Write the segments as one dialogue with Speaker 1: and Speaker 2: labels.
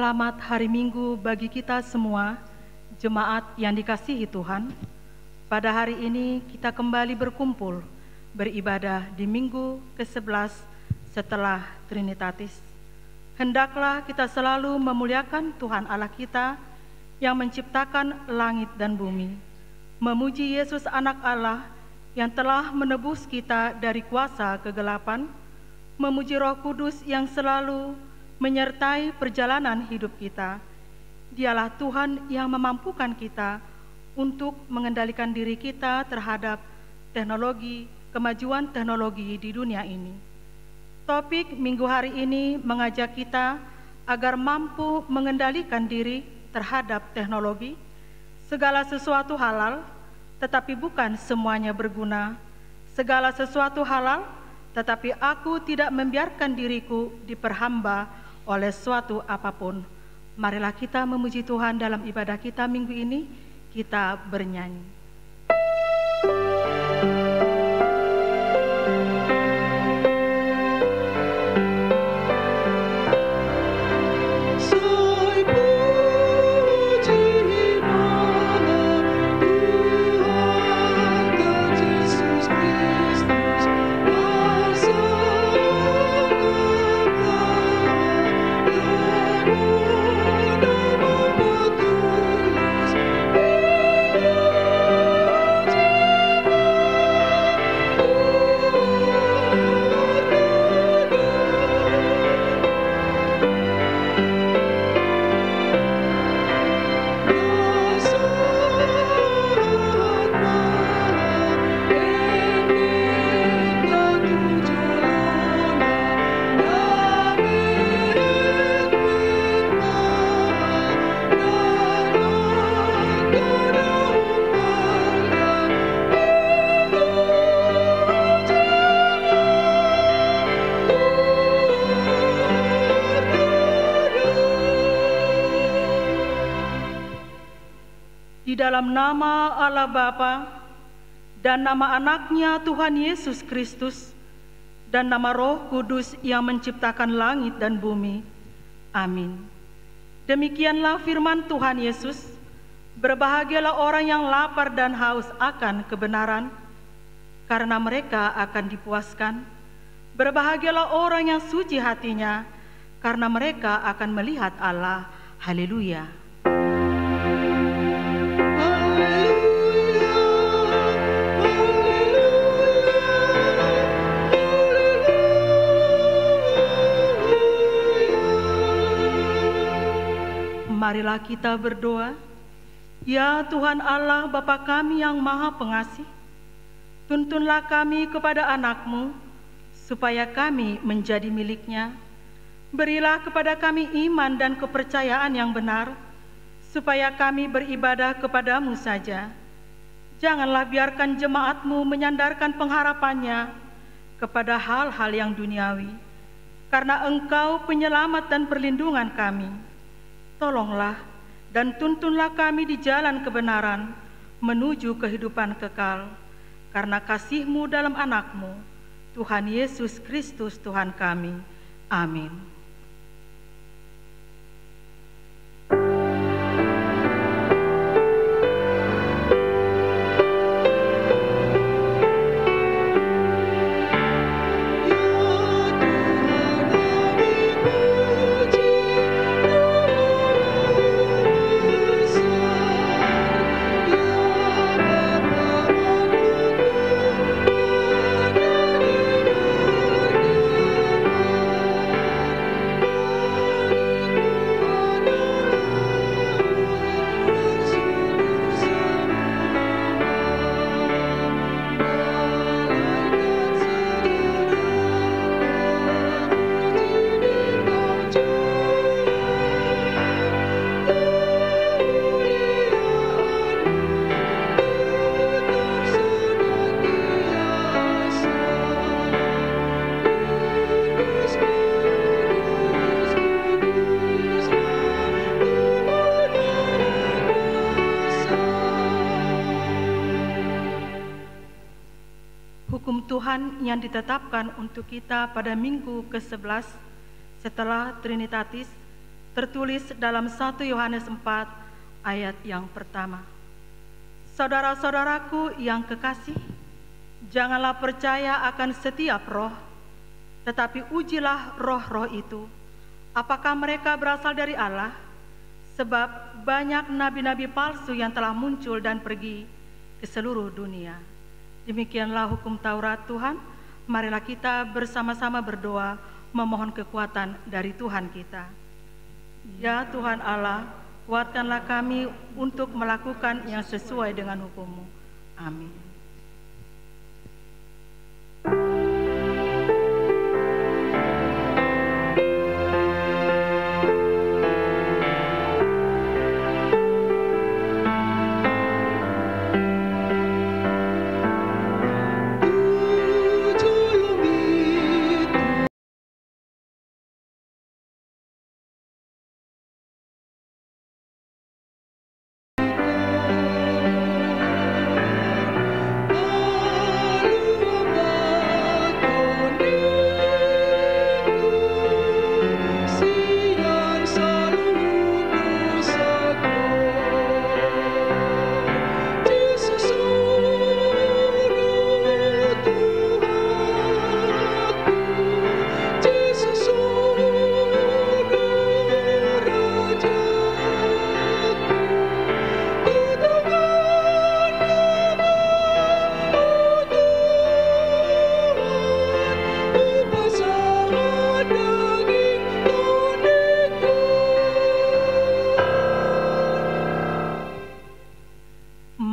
Speaker 1: Selamat hari Minggu bagi kita semua, jemaat yang dikasihi Tuhan. Pada hari ini kita kembali berkumpul, beribadah di Minggu ke-11 setelah Trinitatis. Hendaklah kita selalu memuliakan Tuhan Allah kita yang menciptakan langit dan bumi, memuji Yesus anak Allah yang telah menebus kita dari kuasa kegelapan, memuji Roh Kudus yang selalu menyertai perjalanan hidup kita. Dialah Tuhan yang memampukan kita untuk mengendalikan diri kita terhadap teknologi, kemajuan teknologi di dunia ini. Topik minggu hari ini mengajak kita agar mampu mengendalikan diri terhadap teknologi. Segala sesuatu halal, tetapi bukan semuanya berguna. Segala sesuatu halal, tetapi aku tidak membiarkan diriku diperhamba oleh suatu apapun. Marilah kita memuji Tuhan dalam ibadah kita minggu ini. Kita bernyanyi. Di dalam nama Allah Bapa dan nama anaknya Tuhan Yesus Kristus dan nama Roh Kudus yang menciptakan langit dan bumi. Amin. Demikianlah firman Tuhan Yesus. Berbahagialah orang yang lapar dan haus akan kebenaran, karena mereka akan dipuaskan. Berbahagialah orang yang suci hatinya, karena mereka akan melihat Allah. Haleluya. Marilah kita berdoa. Ya Tuhan Allah Bapa kami yang Maha Pengasih, tuntunlah kami kepada anak-Mu, supaya kami menjadi milik-Nya. Berilah kepada kami iman dan kepercayaan yang benar, supaya kami beribadah kepada-Mu saja. Janganlah biarkan jemaat-Mu menyandarkan pengharapannya kepada hal-hal yang duniawi, karena Engkau penyelamat dan perlindungan kami. Tolonglah dan tuntunlah kami di jalan kebenaran menuju kehidupan kekal, karena kasih-Mu dalam anak-Mu, Tuhan Yesus Kristus Tuhan kami. Amin. Hukum Tuhan yang ditetapkan untuk kita pada minggu ke-11 setelah Trinitatis tertulis dalam 1 Yohanes 4 ayat yang pertama. Saudara-saudaraku yang kekasih, janganlah percaya akan setiap roh, tetapi ujilah roh-roh itu, apakah mereka berasal dari Allah, sebab banyak nabi-nabi palsu yang telah muncul dan pergi ke seluruh dunia. Demikianlah hukum Taurat Tuhan. Marilah kita bersama-sama berdoa memohon kekuatan dari Tuhan kita. Ya Tuhan Allah, kuatkanlah kami untuk melakukan yang sesuai dengan hukum-Mu. Amin.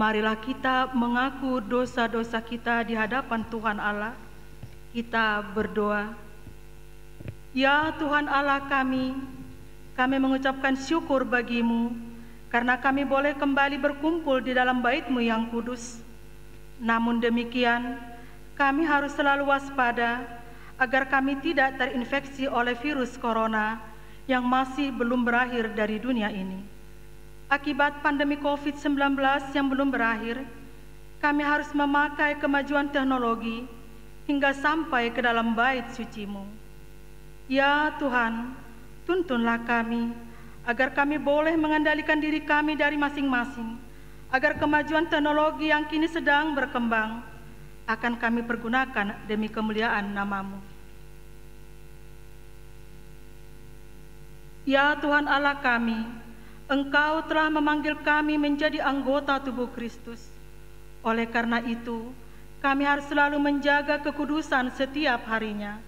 Speaker 1: Marilah kita mengaku dosa-dosa kita di hadapan Tuhan Allah. Kita berdoa. Ya Tuhan Allah kami mengucapkan syukur bagi-Mu karena kami boleh kembali berkumpul di dalam bait-Mu yang kudus. Namun demikian, kami harus selalu waspada agar kami tidak terinfeksi oleh virus corona yang masih belum berakhir dari dunia ini. Akibat pandemi COVID-19 yang belum berakhir, kami harus memakai kemajuan teknologi hingga sampai ke dalam bait suci-Mu. Ya Tuhan, tuntunlah kami agar kami boleh mengendalikan diri kami dari masing-masing, agar kemajuan teknologi yang kini sedang berkembang akan kami pergunakan demi kemuliaan nama-Mu. Ya Tuhan Allah kami, Engkau telah memanggil kami menjadi anggota tubuh Kristus. Oleh karena itu, kami harus selalu menjaga kekudusan setiap harinya.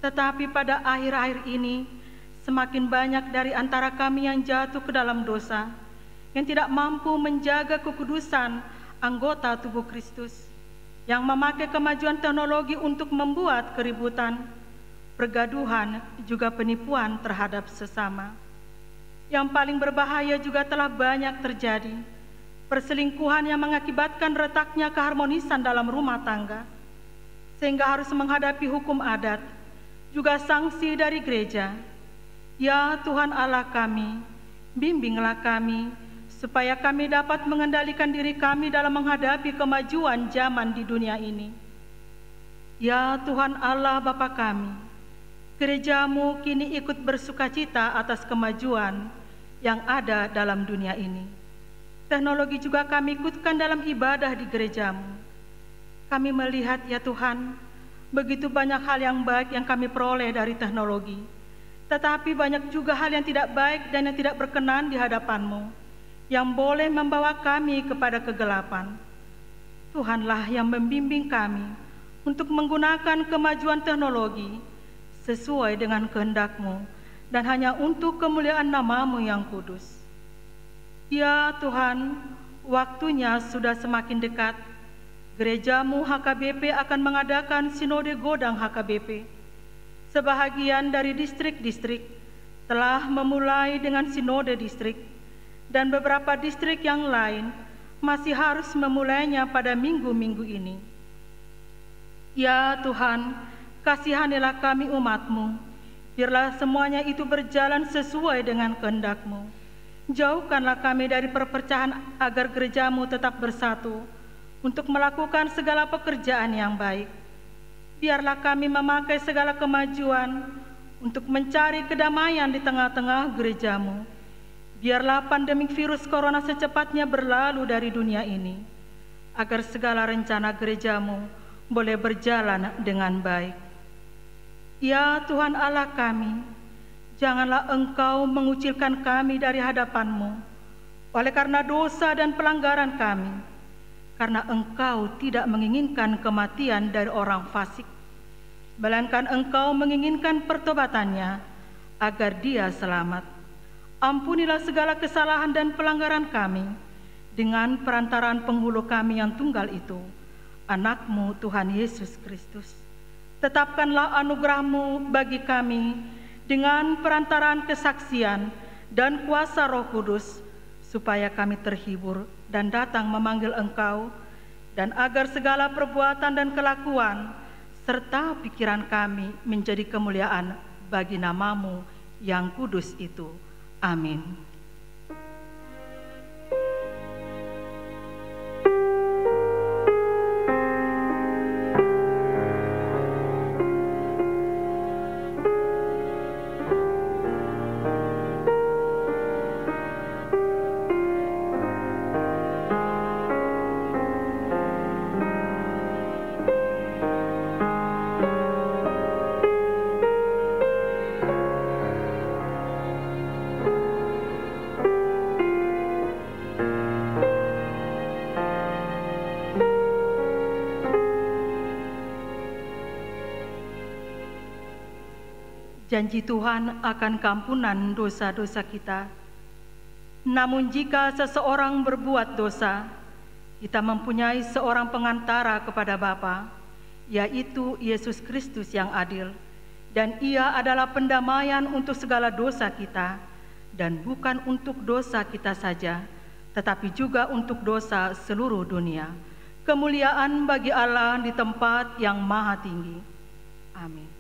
Speaker 1: Tetapi pada akhir-akhir ini, semakin banyak dari antara kami yang jatuh ke dalam dosa, yang tidak mampu menjaga kekudusan anggota tubuh Kristus, yang memakai kemajuan teknologi untuk membuat keributan, pergaduhan, juga penipuan terhadap sesama. Yang paling berbahaya juga telah banyak terjadi, perselingkuhan yang mengakibatkan retaknya keharmonisan dalam rumah tangga, sehingga harus menghadapi hukum adat, juga sanksi dari gereja. Ya Tuhan Allah kami, bimbinglah kami, supaya kami dapat mengendalikan diri kami dalam menghadapi kemajuan zaman di dunia ini. Ya Tuhan Allah Bapa kami, gereja-Mu kini ikut bersukacita atas kemajuan yang ada dalam dunia ini. Teknologi juga kami ikutkan dalam ibadah di gereja-Mu. Kami melihat ya Tuhan, begitu banyak hal yang baik yang kami peroleh dari teknologi, tetapi banyak juga hal yang tidak baik dan yang tidak berkenan di hadapan-Mu, yang boleh membawa kami kepada kegelapan. Tuhanlah yang membimbing kami untuk menggunakan kemajuan teknologi sesuai dengan kehendak-Mu dan hanya untuk kemuliaan nama-Mu yang kudus. Ya Tuhan, waktunya sudah semakin dekat. Gereja-Mu HKBP akan mengadakan sinode godang HKBP. Sebahagian dari distrik-distrik telah memulai dengan sinode distrik, dan beberapa distrik yang lain masih harus memulainya pada minggu-minggu ini. Ya Tuhan, kasihanilah kami umat-Mu. Biarlah semuanya itu berjalan sesuai dengan kehendak-Mu. Jauhkanlah kami dari perpecahan agar gereja-Mu tetap bersatu untuk melakukan segala pekerjaan yang baik. Biarlah kami memakai segala kemajuan untuk mencari kedamaian di tengah-tengah gerejamu. Biarlah pandemik virus corona secepatnya berlalu dari dunia ini, agar segala rencana gerejamu boleh berjalan dengan baik. Ya Tuhan Allah kami, janganlah Engkau mengucilkan kami dari hadapan-Mu oleh karena dosa dan pelanggaran kami, karena Engkau tidak menginginkan kematian dari orang fasik, melainkan Engkau menginginkan pertobatannya agar dia selamat. Ampunilah segala kesalahan dan pelanggaran kami dengan perantaraan penghulu kami yang tunggal itu, Anak-Mu Tuhan Yesus Kristus. Tetapkanlah anugerah-Mu bagi kami dengan perantaraan kesaksian dan kuasa Roh Kudus, supaya kami terhibur dan datang memanggil Engkau, dan agar segala perbuatan dan kelakuan serta pikiran kami menjadi kemuliaan bagi nama-Mu yang kudus itu. Amin. Janji Tuhan akan keampunan dosa-dosa kita. Namun jika seseorang berbuat dosa, kita mempunyai seorang pengantara kepada Bapa, yaitu Yesus Kristus yang adil, dan Ia adalah pendamaian untuk segala dosa kita, dan bukan untuk dosa kita saja, tetapi juga untuk dosa seluruh dunia. Kemuliaan bagi Allah di tempat yang maha tinggi. Amin.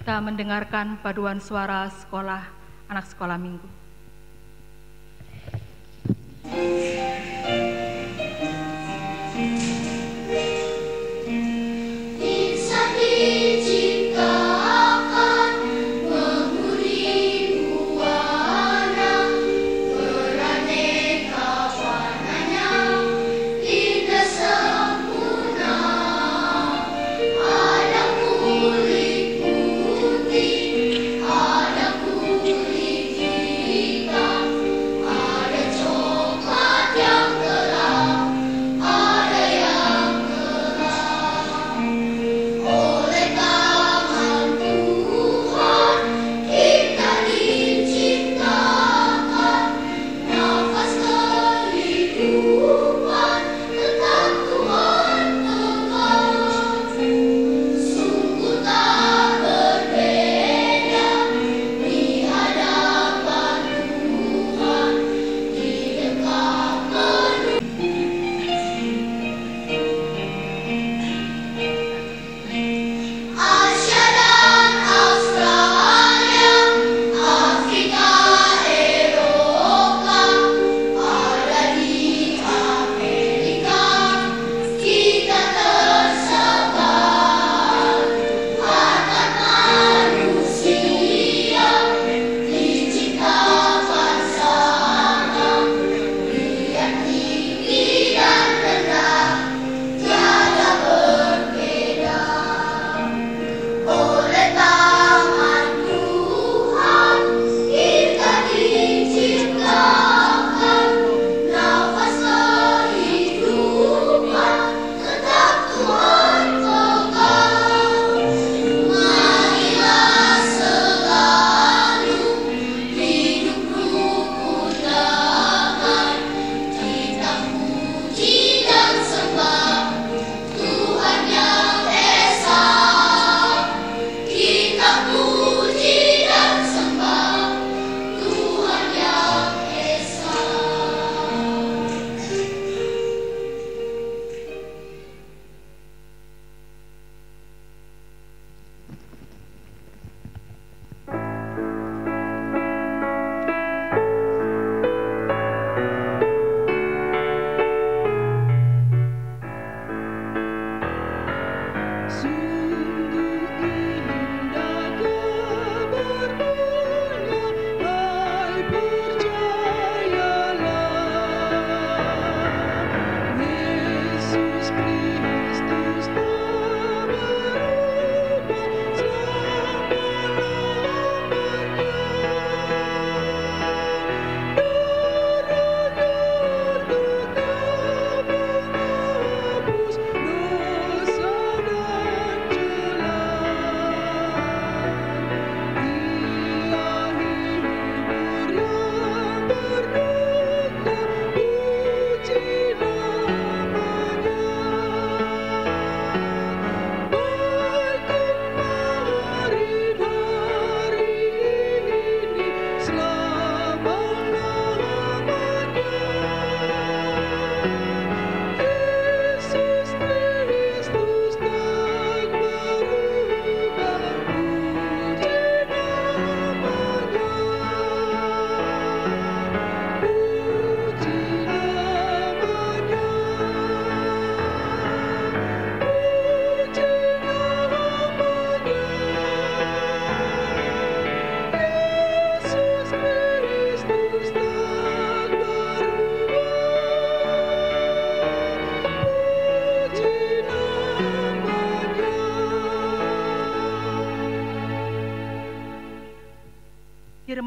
Speaker 1: Kita mendengarkan paduan suara sekolah anak sekolah minggu.
Speaker 2: Ada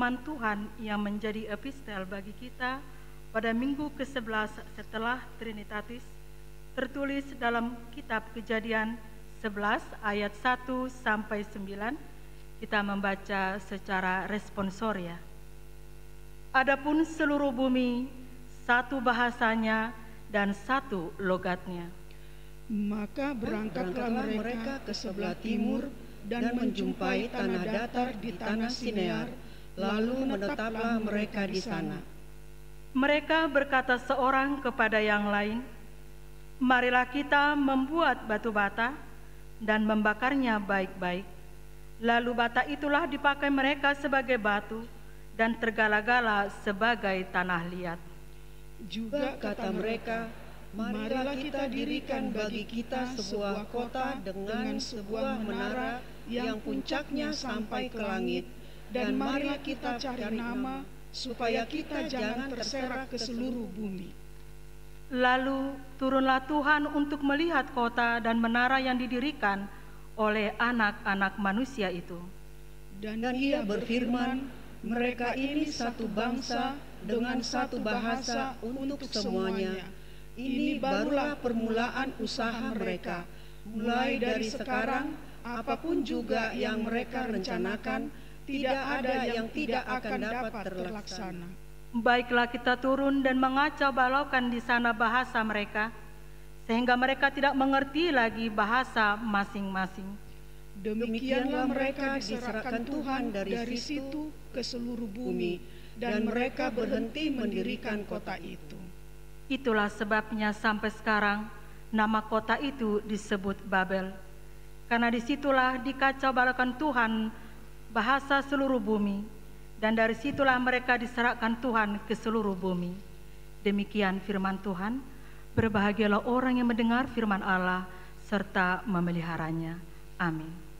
Speaker 1: firman Tuhan yang menjadi epistel bagi kita pada minggu ke-11 setelah Trinitatis, tertulis dalam kitab Kejadian 11 ayat 1 sampai 9. Kita membaca secara responsoria. Adapun seluruh bumi satu bahasanya dan satu logatnya.
Speaker 2: Maka berangkatlah mereka ke sebelah timur dan menjumpai tanah datar di tanah Sinear, lalu menetaplah mereka di sana.
Speaker 1: Mereka berkata seorang kepada yang lain, "Marilah kita membuat batu bata dan membakarnya baik-baik." Lalu bata itulah dipakai mereka sebagai batu dan tergala-gala sebagai tanah liat.
Speaker 2: Juga kata mereka, "Marilah kita dirikan bagi kita sebuah kota dengan sebuah menara yang puncaknya sampai ke langit, dan marilah kita cari nama supaya kita jangan terserak ke seluruh bumi."
Speaker 1: Lalu turunlah Tuhan untuk melihat kota dan menara yang didirikan oleh anak-anak manusia itu.
Speaker 2: Dan ia berfirman, "Mereka ini satu bangsa dengan satu bahasa untuk semuanya. Ini barulah permulaan usaha mereka. Mulai dari sekarang, apapun juga yang mereka rencanakan, tidak ada yang tidak akan dapat terlaksana."
Speaker 1: Baiklah kita turun dan mengacau balaukan di sana bahasa mereka, sehingga mereka tidak mengerti lagi bahasa masing-masing.
Speaker 2: Demikianlah mereka diserahkan Tuhan dari situ ke seluruh bumi, dan mereka berhenti mendirikan kota itu.
Speaker 1: Itulah sebabnya sampai sekarang nama kota itu disebut Babel, karena disitulah dikacau balaukan Tuhan bahasa seluruh bumi, dan dari situlah mereka diserahkan Tuhan ke seluruh bumi. Demikian firman Tuhan. Berbahagialah orang yang mendengar firman Allah serta memeliharanya. Amin.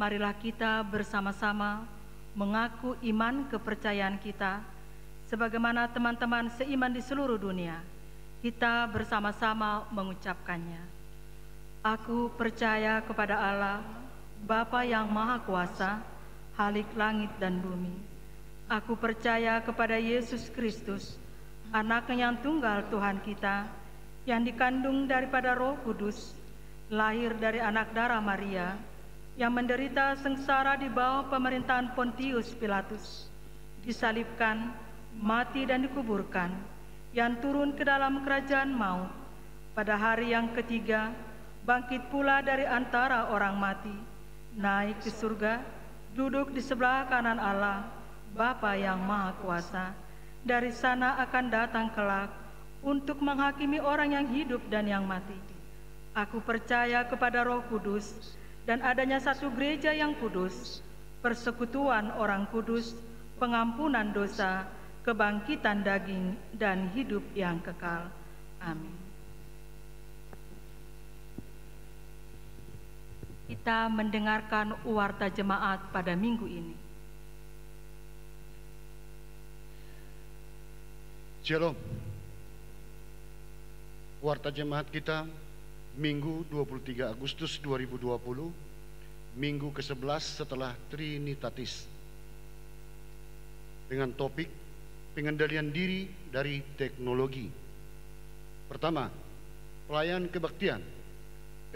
Speaker 1: Marilah kita bersama-sama mengaku iman kepercayaan kita, sebagaimana teman-teman seiman di seluruh dunia. Kita bersama-sama mengucapkannya. Aku percaya kepada Allah, Bapa yang Maha Kuasa, Khalik langit dan bumi. Aku percaya kepada Yesus Kristus, Anak-Nya yang tunggal Tuhan kita, yang dikandung daripada Roh Kudus, lahir dari anak darah Maria, yang menderita sengsara di bawah pemerintahan Pontius Pilatus, disalibkan, mati dan dikuburkan, yang turun ke dalam kerajaan maut, pada hari yang ketiga bangkit pula dari antara orang mati, naik ke surga, duduk di sebelah kanan Allah, Bapa yang Maha Kuasa. Dari sana akan datang kelak untuk menghakimi orang yang hidup dan yang mati. Aku percaya kepada Roh Kudus, dan adanya satu gereja yang kudus, persekutuan orang kudus, pengampunan dosa, kebangkitan daging, dan hidup yang kekal. Amin. Kita mendengarkan warta jemaat pada minggu ini.
Speaker 3: Shalom. Warta jemaat kita Minggu 23 Agustus 2020, minggu ke-11 setelah Trinitatis, dengan topik pengendalian diri dari teknologi. Pertama, pelayan kebaktian,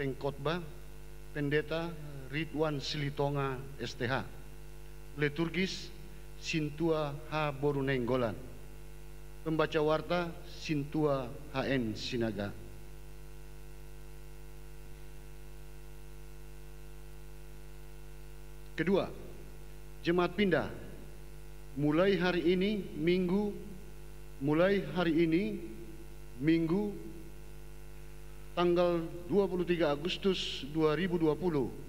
Speaker 3: pengkhotbah Pendeta Ridwan Silitonga STH. Liturgis Sintua H. Borunenggolan. Pembaca warta Sintua HN Sinaga. Kedua, jemaat pindah mulai hari ini Minggu tanggal 23 Agustus 2020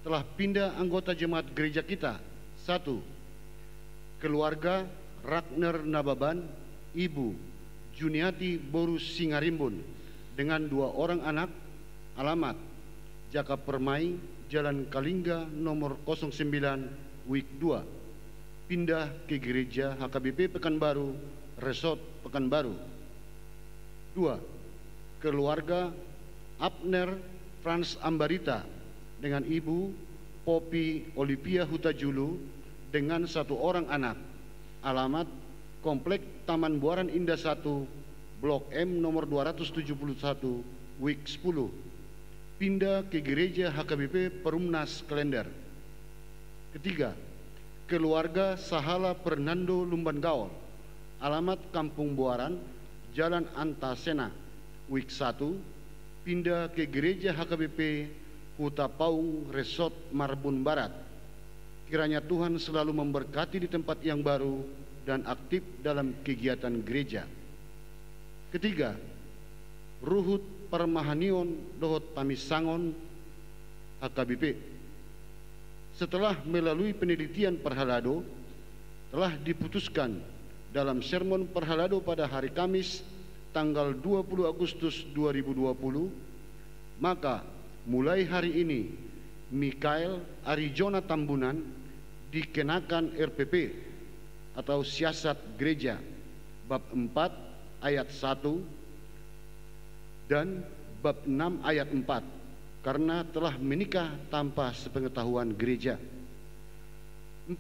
Speaker 3: telah pindah anggota jemaat gereja kita. 1. Keluarga Ragnar Nababan, Ibu Juniati Borus Singarimbun dengan 2 orang anak, alamat Jaka Permai, Jalan Kalingga nomor 09, Wik 2, pindah ke gereja HKBP Pekanbaru, Resort Pekanbaru. 2. Keluarga Abner Frans Ambarita dengan Ibu Popi Olivia Hutajulu dengan 1 orang anak, alamat Komplek Taman Buaran Indah 1, Blok M nomor 271, Wik 10, pindah ke gereja HKBP Perumnas Klender. Ketiga, keluarga Sahala Fernando Lumban Gaul, alamat Kampung Buaran, Jalan Antasena, Wik 1, pindah ke gereja HKBP Huta Paung Resort Marbun Barat. Kiranya Tuhan selalu memberkati di tempat yang baru dan aktif dalam kegiatan gereja. Ketiga, Ruhut Parmahanion Dohot Pamisangon HKBP. Setelah melalui penelitian Perhalado, telah diputuskan dalam sermon Perhalado pada hari Kamis tanggal 20 Agustus 2020, maka mulai hari ini Mikael Arijona Tambunan dikenakan RPP atau siasat gereja bab 4 ayat 1 dan bab 6 ayat 4 karena telah menikah tanpa sepengetahuan gereja. 4.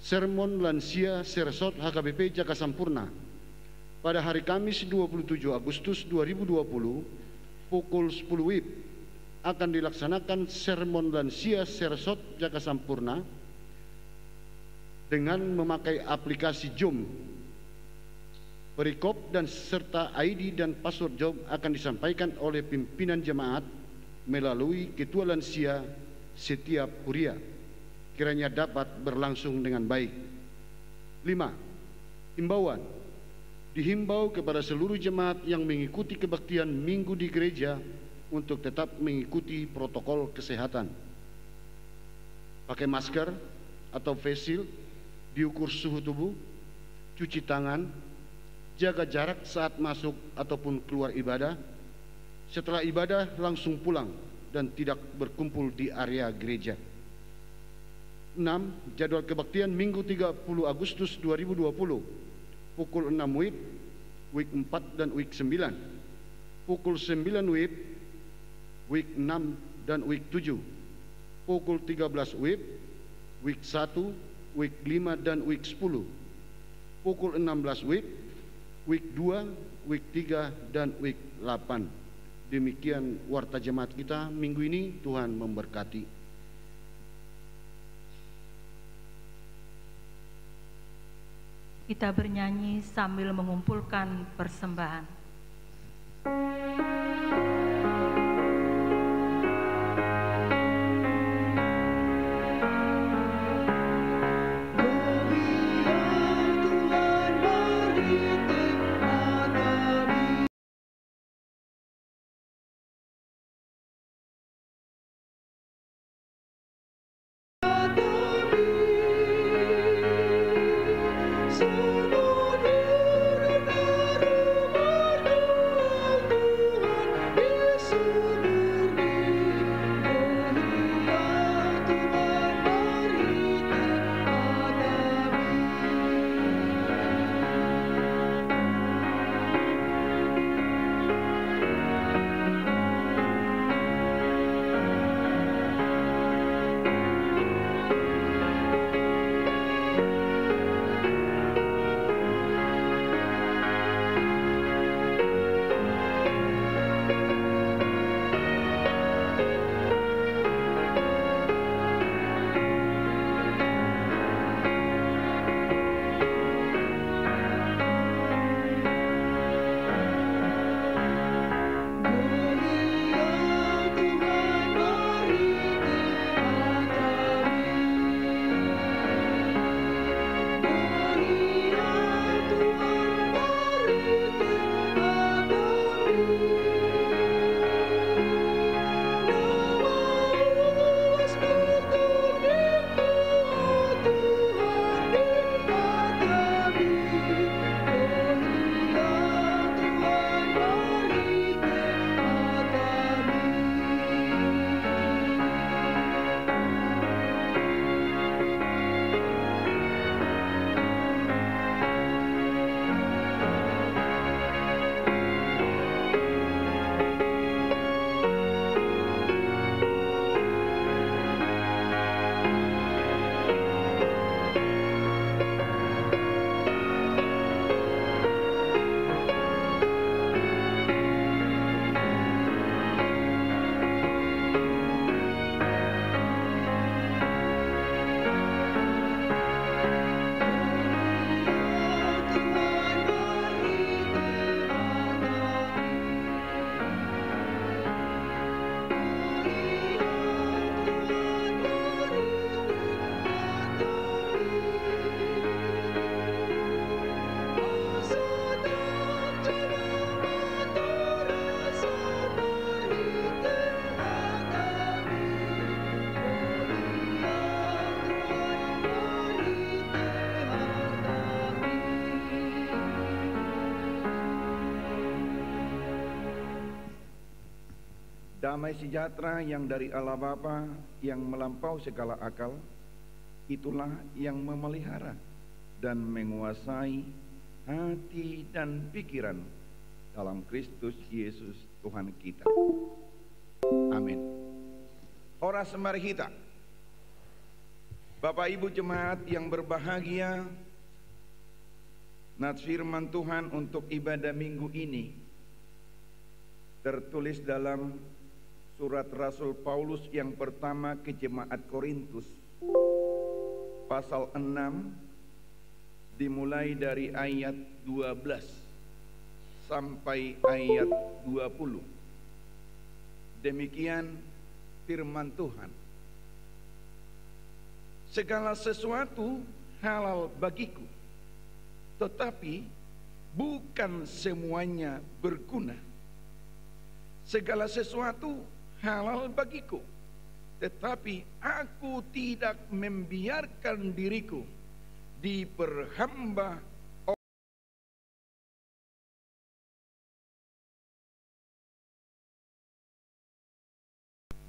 Speaker 3: Sermon Lansia Sersot HKBP Jaka Sampurna pada hari Kamis 27 Agustus 2020 pukul 10 WIB akan dilaksanakan sermon Lansia Sersot Jaka Sampurna dengan memakai aplikasi Zoom. Perikop dan serta ID dan password Zoom akan disampaikan oleh pimpinan jemaat melalui Ketua Lansia setiap Huria. Kiranya dapat berlangsung dengan baik. 5. Himbauan. Dihimbau kepada seluruh jemaat yang mengikuti kebaktian minggu di gereja untuk tetap mengikuti protokol kesehatan. Pakai masker atau face shield, diukur suhu tubuh, cuci tangan, jaga jarak saat masuk ataupun keluar ibadah. Setelah ibadah langsung pulang dan tidak berkumpul di area gereja. 6. Jadwal kebaktian Minggu 30 Agustus 2020 pukul 6 WIB, Wik 4 dan Wik 9, pukul 9 WIB, Wik 6 dan Wik 7, pukul 13 WIB, Wik 1, Wik 5 dan Wik 10, pukul 16 WIB, Wik 2, Wik 3 dan Wik 8. Demikian warta jemaat kita minggu ini. Tuhan memberkati.
Speaker 1: Kita bernyanyi sambil mengumpulkan persembahan.
Speaker 2: Semua
Speaker 4: Damai sejahtera yang dari Allah Bapa yang melampaui segala akal, itulah yang memelihara dan menguasai hati dan pikiran dalam Kristus Yesus Tuhan kita. Amin. Ora semari kita. Bapak Ibu jemaat yang berbahagia, nats firman Tuhan untuk ibadah minggu ini tertulis dalam surat Rasul Paulus yang pertama ke jemaat Korintus, pasal 6, dimulai dari ayat 12 sampai ayat 20. Demikian firman Tuhan. Segala sesuatu halal bagiku, tetapi bukan semuanya berguna. Segala sesuatu halal bagiku, tetapi aku tidak membiarkan diriku diperhamba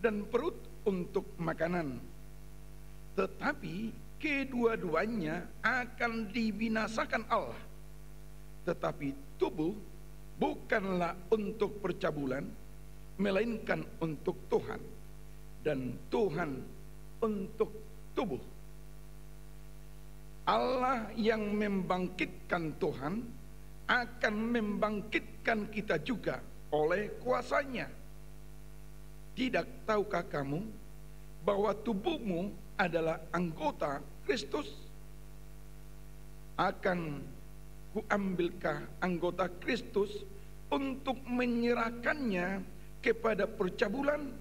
Speaker 4: dan perut untuk makanan, tetapi kedua-duanya akan dibinasakan Allah. Tetapi tubuh bukanlah untuk percabulan, melainkan untuk Tuhan, dan Tuhan untuk tubuh. Allah yang membangkitkan Tuhan akan membangkitkan kita juga oleh kuasanya. Tidak tahukah kamu bahwa tubuhmu adalah anggota Kristus? Akan kuambilkah anggota Kristus untuk menyerahkannya kepada percabulan?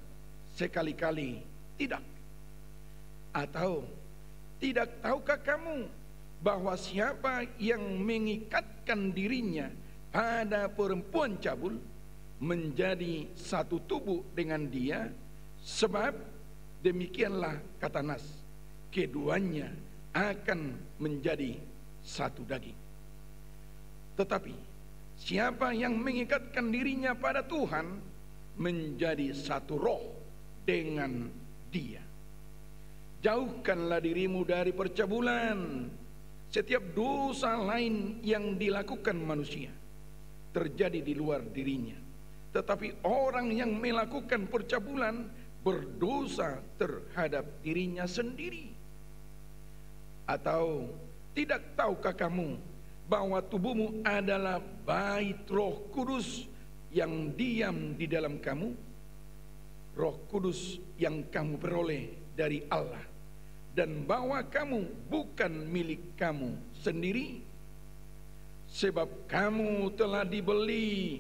Speaker 4: Sekali-kali tidak. Atau tidak tahukah kamu bahwa siapa yang mengikatkan dirinya pada perempuan cabul menjadi satu tubuh dengan dia? Sebab demikianlah kata Nas, keduanya akan menjadi satu daging. Tetapi siapa yang mengikatkan dirinya pada Tuhan menjadi satu roh dengan dia. Jauhkanlah dirimu dari percabulan. Setiap dosa lain yang dilakukan manusia terjadi di luar dirinya, tetapi orang yang melakukan percabulan berdosa terhadap dirinya sendiri. Atau tidak tahukah kamu bahwa tubuhmu adalah bait Roh Kudus yang diam di dalam kamu, Roh Kudus yang kamu peroleh dari Allah, dan bahwa kamu bukan milik kamu sendiri, sebab kamu telah dibeli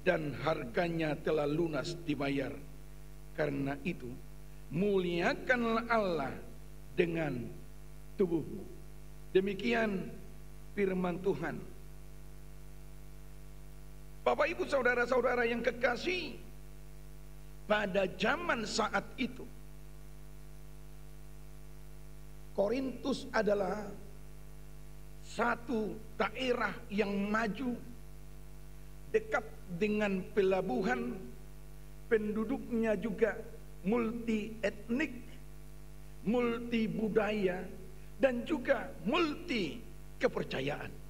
Speaker 4: dan harganya telah lunas dibayar. Karena itu muliakanlah Allah dengan tubuhmu. Demikian firman Tuhan. Bapak Ibu saudara-saudara yang kekasih, pada zaman saat itu Korintus adalah satu daerah yang maju, dekat dengan pelabuhan, penduduknya juga multi etnik, multi budaya, dan juga multi kepercayaan.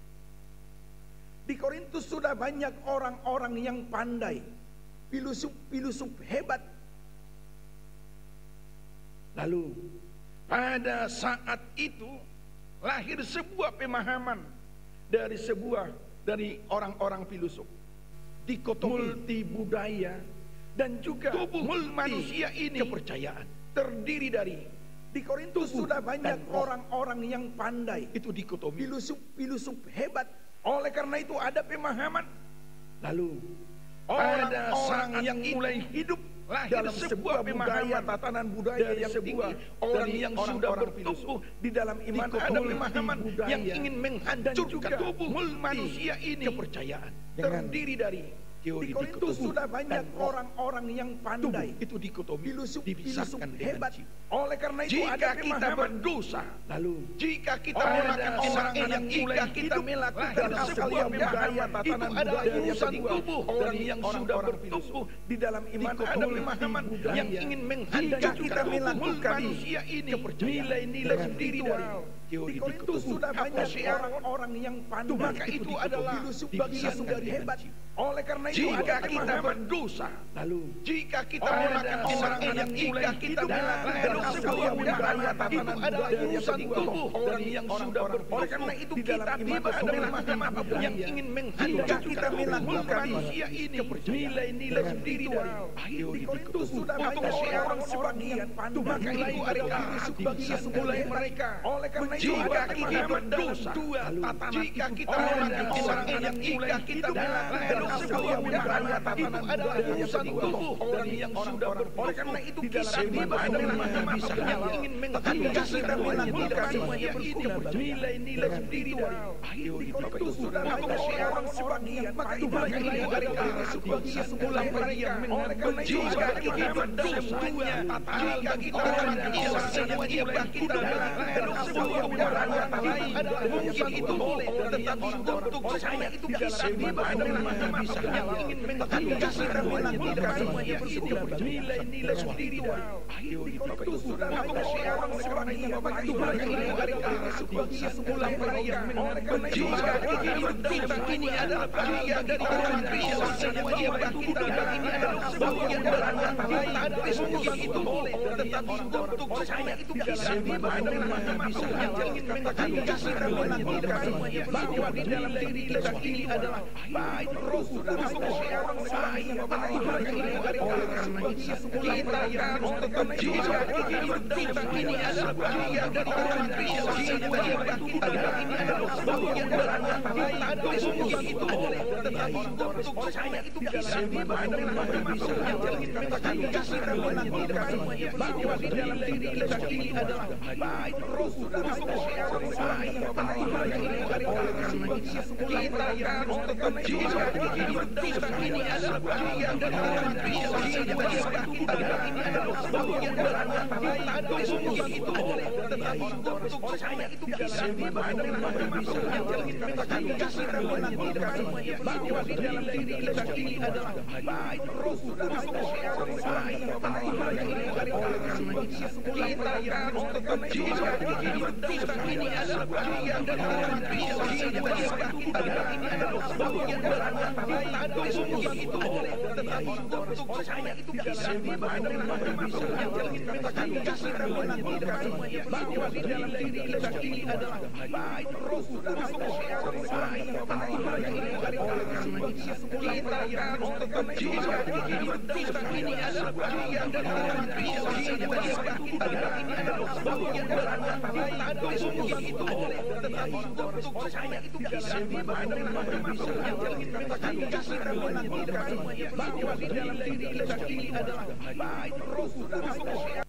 Speaker 4: Di Korintus sudah banyak orang-orang yang pandai, filosof hebat. Lalu pada saat itu lahir sebuah pemahaman dari orang-orang filosof, dikotomi multi budaya dan juga tubuh manusia ini kepercayaan terdiri dari. Di Korintus sudah banyak orang-orang yang pandai, itu dikotomi, filosof hebat. Oleh karena itu ada pemahaman. Lalu orang-orang yang mulai hidup dalam sebuah pemahaman, tatanan budaya yang tinggi, orang yang sudah bertumbuh di dalam iman, ada pemahaman yang ingin menghancurkan tubuh manusia ini, kepercayaan terdiri dari Di Korintus sudah banyak orang-orang yang pandai.
Speaker 5: Itu dikotomi
Speaker 4: Filosof
Speaker 5: dipisahkan dengan
Speaker 4: hebat.
Speaker 5: jiwa.
Speaker 4: Oleh karena itu
Speaker 5: Jika
Speaker 4: ada
Speaker 5: kita
Speaker 4: pemahaman.
Speaker 5: berdosa,
Speaker 4: Lalu
Speaker 5: jika kita
Speaker 4: ada
Speaker 5: melakukan
Speaker 4: orang
Speaker 5: yang
Speaker 4: yang
Speaker 5: jika
Speaker 4: mulai
Speaker 5: kita
Speaker 4: hidup
Speaker 5: melakukan
Speaker 4: dalam
Speaker 5: sebuah
Speaker 4: sebuah
Speaker 5: budaya,
Speaker 4: budaya,
Speaker 5: itu
Speaker 4: tatanan
Speaker 5: adalah
Speaker 4: budaya
Speaker 5: urusan
Speaker 4: kedua
Speaker 5: tubuh
Speaker 4: dari
Speaker 5: orang yang sudah
Speaker 4: orang-orang
Speaker 5: bertumbuh
Speaker 4: di dalam iman. Ada
Speaker 5: dikotomi
Speaker 4: pemahaman
Speaker 5: budaya.
Speaker 4: yang ingin
Speaker 5: Jika
Speaker 4: menghancurkan
Speaker 5: kita melakukan
Speaker 4: manusia ini
Speaker 5: nilai-nilai
Speaker 4: sendiri
Speaker 5: spiritual,
Speaker 4: dari di Korintus sudah banyak orang-orang yang pandai.
Speaker 5: maka itu adalah
Speaker 4: filosof
Speaker 5: dipisahkan
Speaker 4: bagian dari
Speaker 5: dengan
Speaker 4: hebat.
Speaker 5: jiwa.
Speaker 4: Oleh karena itu
Speaker 5: Jika
Speaker 4: ada
Speaker 5: kita
Speaker 4: pemahaman.
Speaker 5: berdosa,
Speaker 4: Lalu
Speaker 5: jika kita
Speaker 4: ada
Speaker 5: melakukan
Speaker 4: orang
Speaker 5: yang
Speaker 4: mulai
Speaker 5: jika kita
Speaker 4: hidup
Speaker 5: melakukan
Speaker 4: dalam
Speaker 5: sebuah
Speaker 4: budaya,
Speaker 5: budaya, itu
Speaker 4: tatanan
Speaker 5: adalah
Speaker 4: budaya
Speaker 5: urusan
Speaker 4: kedua
Speaker 5: tubuh orang
Speaker 4: dari
Speaker 5: yang
Speaker 4: orang-orang
Speaker 5: sudah bertumbuh.
Speaker 4: Oleh karena itu
Speaker 5: di
Speaker 4: kita
Speaker 5: dalam iman
Speaker 4: tidak
Speaker 5: ada
Speaker 4: boleh
Speaker 5: pemahaman yang ingin menghancurkan
Speaker 4: kita melakukan
Speaker 5: manusia ini nilai-nilai spiritual.
Speaker 4: di Korintus sudah
Speaker 5: Untuk
Speaker 4: banyak
Speaker 5: orang
Speaker 4: sebagian pandai.
Speaker 5: maka itu adalah
Speaker 4: bagian
Speaker 5: mulai
Speaker 4: dari
Speaker 5: mereka.
Speaker 4: Oleh karena itu
Speaker 5: Jika
Speaker 4: ada
Speaker 5: kita
Speaker 4: pemahaman
Speaker 5: berdosa,
Speaker 4: dua tatanan
Speaker 5: jika
Speaker 4: itu.
Speaker 5: kita
Speaker 4: Ada
Speaker 5: melakukan
Speaker 4: orang
Speaker 5: yang jika kita melakukan sebuah budaya, itu adalah urusan tubuh orang yang sudah bertumbuh.
Speaker 4: Oleh karena itu
Speaker 5: di
Speaker 4: kita
Speaker 5: dalam
Speaker 4: tidak
Speaker 5: iman ada
Speaker 4: boleh
Speaker 5: pemahaman yang ingin menghancurkan
Speaker 4: kita melakukan
Speaker 5: manusia ini nilai-nilai spiritual.
Speaker 4: di Korintus sudah
Speaker 5: Untuk
Speaker 4: banyak
Speaker 5: orang
Speaker 4: sebagian
Speaker 5: maka itu
Speaker 4: pandai.
Speaker 5: itu adalah mulai mereka.
Speaker 4: Oleh karena itu
Speaker 5: Jika
Speaker 4: ada
Speaker 5: kita berdosa,
Speaker 4: semuanya
Speaker 5: jika kita melakukan semuanya, kita melakukan sebuah budaya, itu adalah mungkin itu boleh, tetapi untuk saya itu kita tidak ada yang ingin menghancurkan kita melakukan semuanya nilai-nilai spiritual.
Speaker 4: di Korintus sudah
Speaker 5: Untuk
Speaker 4: banyak
Speaker 5: orang sebagian maka itu mereka
Speaker 4: mulai mereka. Oleh karena itu
Speaker 5: jika kita berdosa, ini adalah bagian dari orang Kristen semuanya, kita ini adalah sebagian dari kita ada mungkin itu boleh, tetapi untuk saya itu tidak ada yang ingin menghancurkan kita melakukan semuanya bahwa di dalam diri kita ini adalah baik roh kudus untuk orang lain maka itu kita harus tetap jika kita berdosa, ini adalah bagian dari orang Kristen semuanya, kita ini adalah sebagian dari kita ada mungkin itu boleh, tetapi untuk saya itu tidak ada yang ingin menghancurkan kita melakukan semuanya bahwa di dalam diri kita ini adalah baik roh kudus untuk orang lain maka itu kita harus tetap jika kita berdosa, ini adalah bagian dari orang Kristen semuanya, kita ini adalah sebagian dari kita ada mungkin itu boleh, tetapi untuk saya itu tidak ada yang ingin menghancurkan kita melakukan semuanya bahwa di dalam diri kita ini adalah baik roh kudus untuk orang lain maka kita harus tetap jika kita berdosa, ini adalah bagian dari orang Kristen semuanya, kita ini adalah sebagian dari kita ada mungkin itu boleh, tetapi untuk saya itu tidak ada yang ingin menghancurkan kita melakukan semuanya bahwa di dalam diri kita ini adalah baik roh kudus untuk orang lain maka kita harus tetap jika kita berdosa, ini adalah bagian dari orang Kristen semuanya, kita ini adalah sebagian dari kita ada mungkin itu boleh, tetapi untuk saya itu tidak ada yang ingin menghancurkan kita melakukan semuanya bahwa di dalam diri kita ini adalah baik roh kudus untuk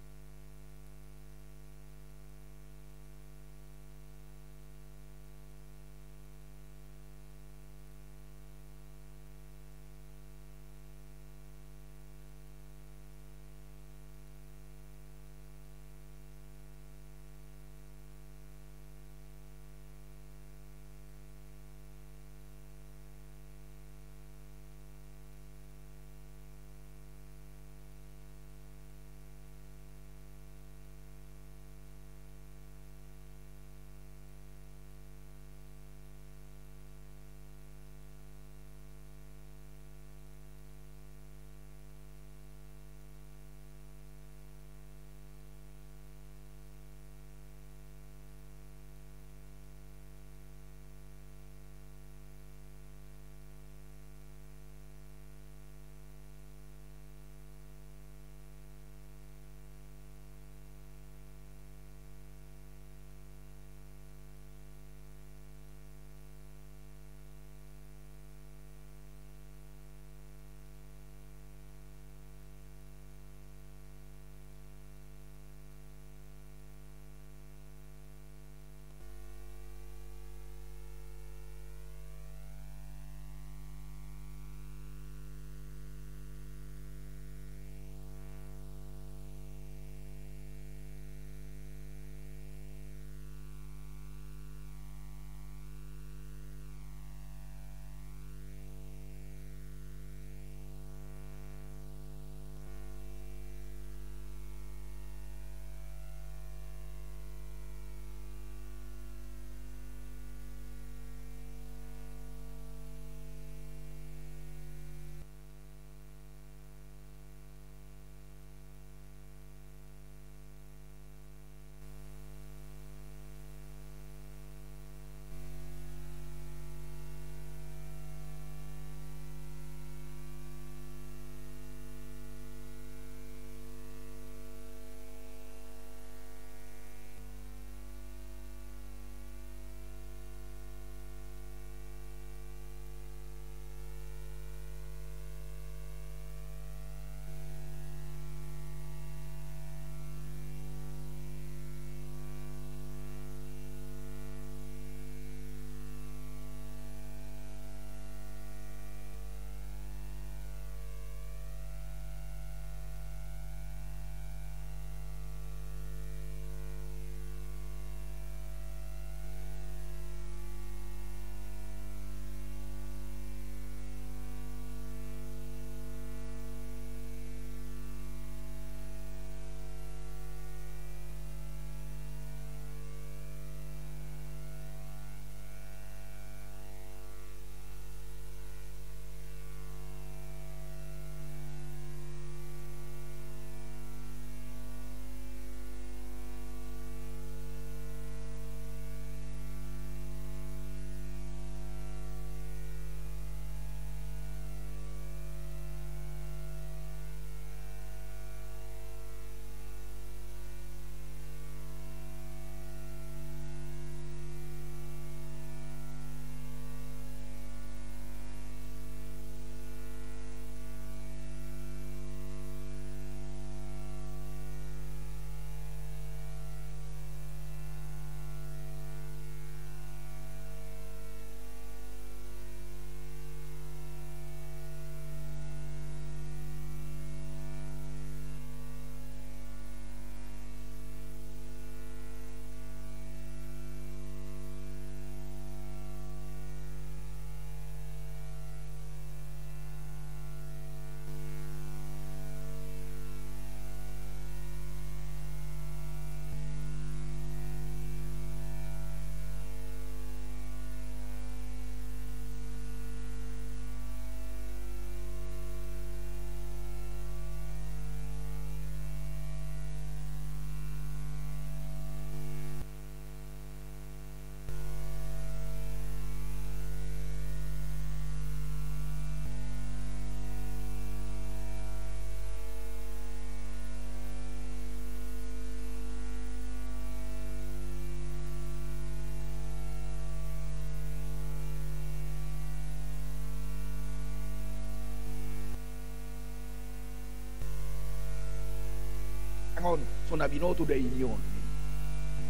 Speaker 4: Angon, Sonabinoto Dainyon.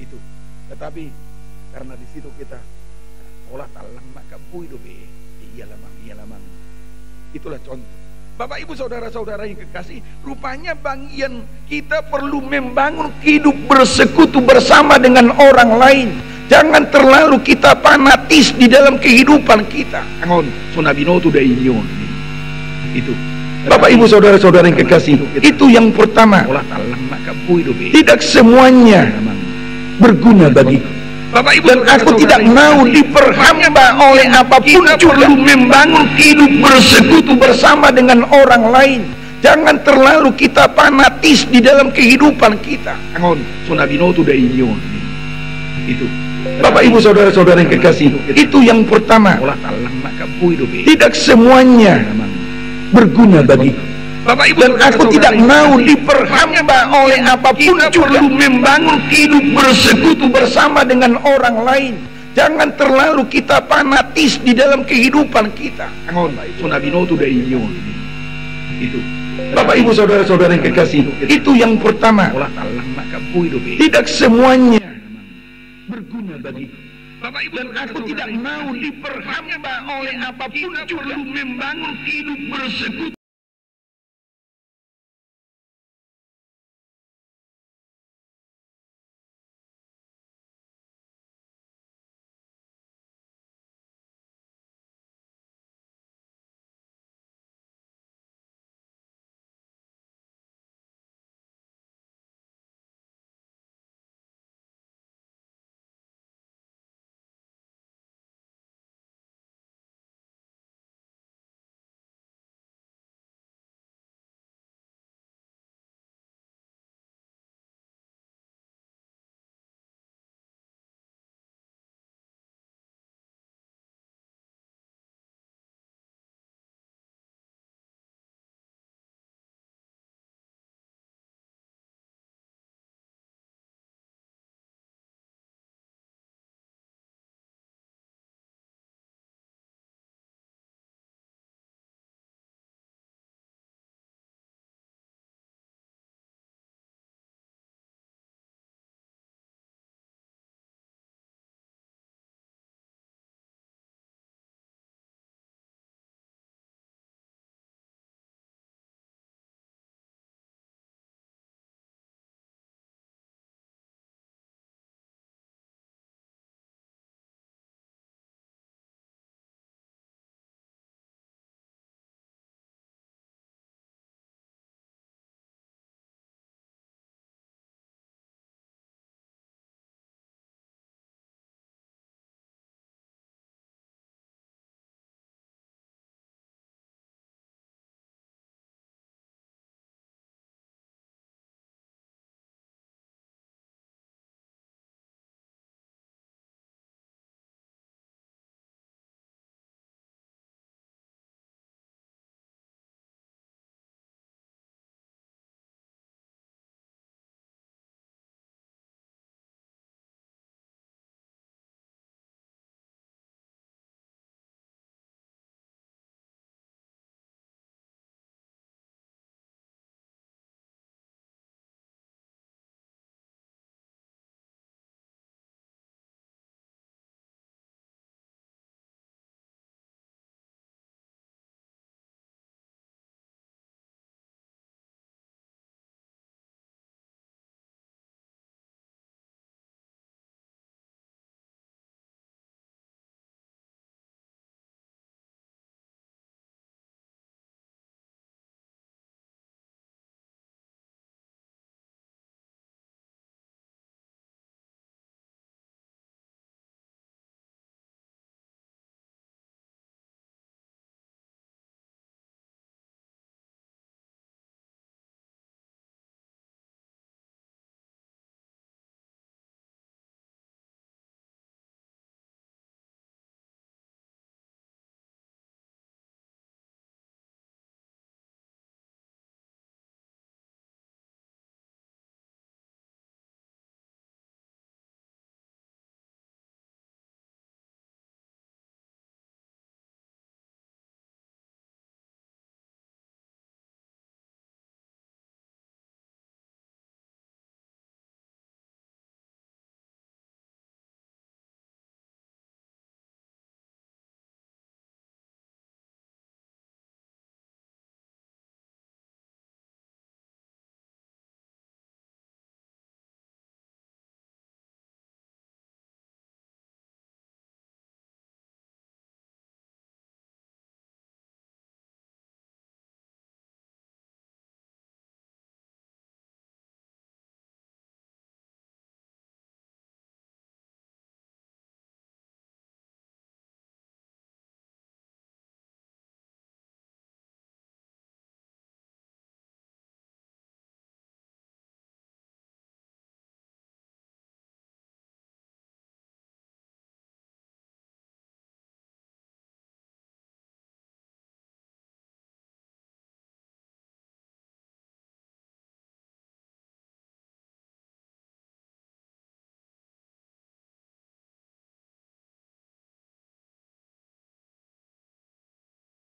Speaker 4: Itu. Tetapi karena di situ kita olah talang makapui do be. Iya lamang. Itulah contoh. Bapak Ibu saudara-saudara yang kekasih, rupanya bagian kita perlu membangun hidup bersekutu bersama dengan orang lain. Jangan terlalu kita fanatis di dalam kehidupan kita. Angon, Sonabinoto Dainyon. Itu. Bapak Ibu saudara-saudara yang kekasih, itu yang pertama. Tidak semuanya berguna bagi Bapak Ibu, dan aku tidak mau diperhamba oleh apapun juga membangun hidup bersekutu bersama dengan orang lain. Jangan terlalu kita fanatis di dalam kehidupan kita. Angon, Sonabinoto Dainyon. Itu. Bapak Ibu saudara-saudara yang kekasih, itu yang pertama. Tidak semuanya berguna bagi Bapak Ibu, dan aku tidak mau diperhamba oleh apapun juga membangun hidup bersekutu bersama dengan orang lain. Jangan terlalu kita fanatis di dalam kehidupan kita. Angon, Sonabinoto Dainyon. Itu. Bapak Ibu saudara-saudara yang kekasih, itu yang pertama. Tidak semuanya berguna bagi Bapak Ibu, dan aku tidak mau diperhamba oleh apapun juga membangun hidup bersekutu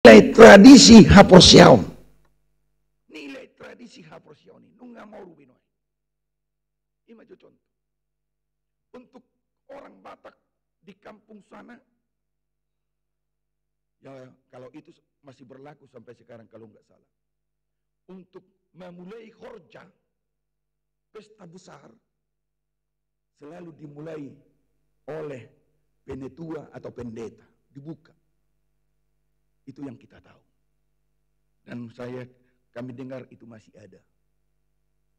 Speaker 4: nilai tradisi haporsiaon. Nilai tradisi haporsiaon ini nunga mau rubinoy. Ima contoh. Untuk orang Batak di kampung sana, ya kalau itu masih berlaku sampai sekarang kalau nggak salah. Untuk memulai horja, pesta besar, selalu dimulai oleh penetua atau pendeta, dibuka. Itu yang kita tahu. Dan kami dengar itu masih ada.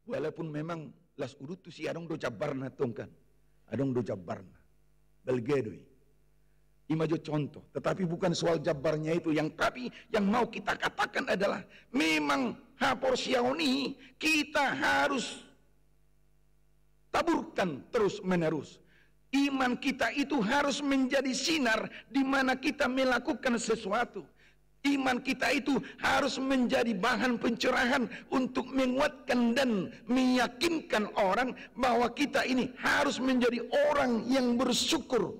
Speaker 4: Walaupun memang las urutu si adong do jabarna tongkan, adong do jabarna, belgedoi. Imajo contoh, tetapi bukan soal jabarnya itu, yang mau kita katakan adalah memang haporsiaoni kita harus taburkan terus menerus. Iman kita itu harus menjadi sinar di mana kita melakukan sesuatu. Iman kita itu harus menjadi bahan pencerahan untuk menguatkan dan meyakinkan orang bahwa kita ini harus menjadi orang yang bersyukur.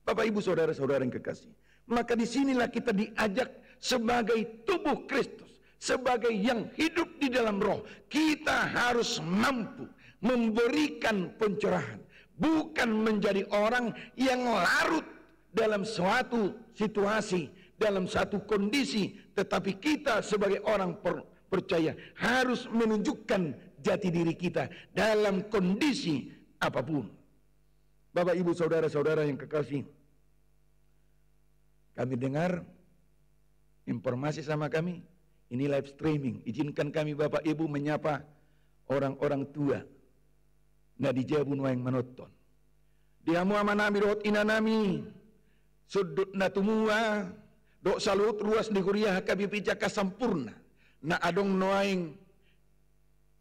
Speaker 4: Bapak Ibu Saudara-saudara yang kekasih, maka disinilah kita diajak sebagai tubuh Kristus, sebagai yang hidup di dalam roh. Kita harus mampu memberikan pencerahan, bukan menjadi orang yang larut dalam suatu situasi, dalam satu kondisi, tetapi kita sebagai orang percaya harus menunjukkan jati diri kita dalam kondisi apapun. Bapak Ibu Saudara-saudara yang kekasih, kami dengar informasi sama kami, ini live streaming. Izinkan kami Bapak Ibu menyapa orang-orang tua na di Jabun yang menonton. Diamu amanami dot inanami sudut na tumua dok salut ruas di kuliah kabipija kasampurna na adong noaing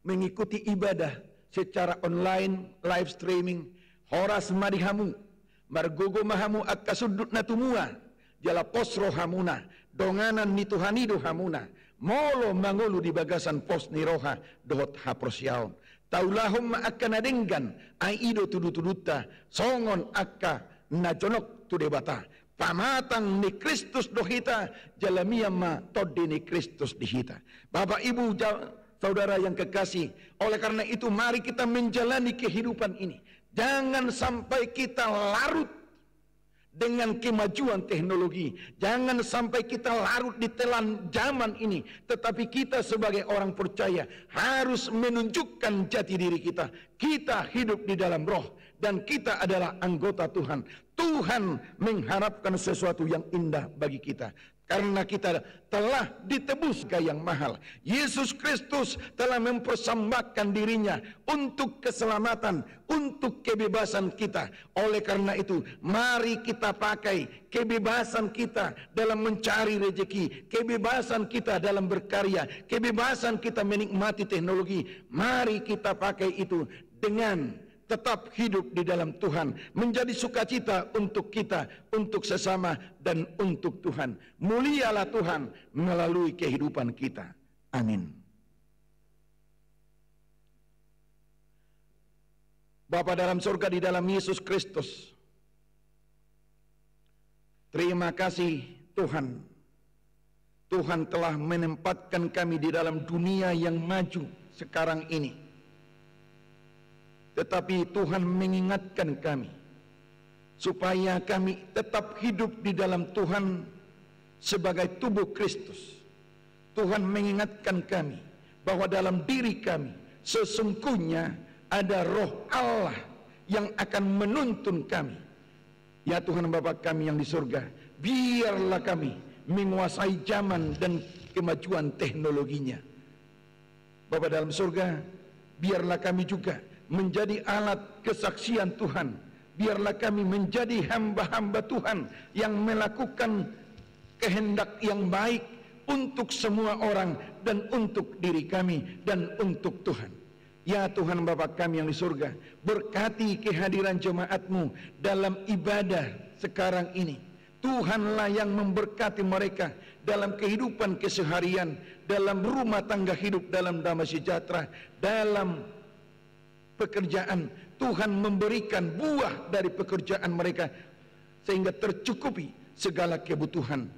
Speaker 4: mengikuti ibadah secara online live streaming horas madihamu margogo mahamu akka sudut na tumua jala posro hamuna donganan ni tuhanido hamuna molo mangulu di bagasan pos ni roha dohot haprosyaon taulahum akka nadenggan ai ido tudu-tuduta songon akka najonok tudebata pamatang ni Kristus dohita jalamiama todde ni Kristus dihita. Bapak Ibu Saudara yang kekasih, oleh karena itu mari kita menjalani kehidupan ini. Jangan sampai kita larut dengan kemajuan teknologi. Jangan sampai kita larut di telan zaman ini. Tetapi kita sebagai orang percaya harus menunjukkan jati diri kita. Kita hidup di dalam roh dan kita adalah anggota Tuhan. Tuhan mengharapkan sesuatu yang indah bagi kita. Karena kita telah ditebus ke yang mahal. Yesus Kristus telah mempersembahkan dirinya untuk keselamatan, untuk kebebasan kita. Oleh karena itu, mari kita pakai kebebasan kita dalam mencari rezeki, kebebasan kita dalam berkarya, kebebasan kita menikmati teknologi. Mari kita pakai itu dengan tetap hidup di dalam Tuhan, menjadi sukacita untuk kita, untuk sesama, dan untuk Tuhan. Mulialah Tuhan melalui kehidupan kita. Amin. Bapa dalam surga di dalam Yesus Kristus, terima kasih Tuhan. Tuhan telah menempatkan kami di dalam dunia yang maju sekarang ini. Tetapi Tuhan mengingatkan kami supaya kami tetap hidup di dalam Tuhan sebagai tubuh Kristus. Tuhan mengingatkan kami bahwa dalam diri kami sesungguhnya ada roh Allah yang akan menuntun kami. Ya Tuhan Bapa kami yang di surga, biarlah kami menguasai zaman dan kemajuan teknologinya. Bapa dalam surga, biarlah kami juga menjadi alat kesaksian Tuhan. Biarlah kami menjadi hamba-hamba Tuhan yang melakukan kehendak yang baik untuk semua orang dan untuk diri kami dan untuk Tuhan. Ya Tuhan Bapa kami yang di surga, berkati kehadiran jemaat-Mu dalam ibadah sekarang ini. Tuhanlah yang memberkati mereka dalam kehidupan keseharian, dalam rumah tangga hidup dalam damai sejahtera, dalam pekerjaan. Tuhan memberikan buah dari pekerjaan mereka sehingga tercukupi segala kebutuhan.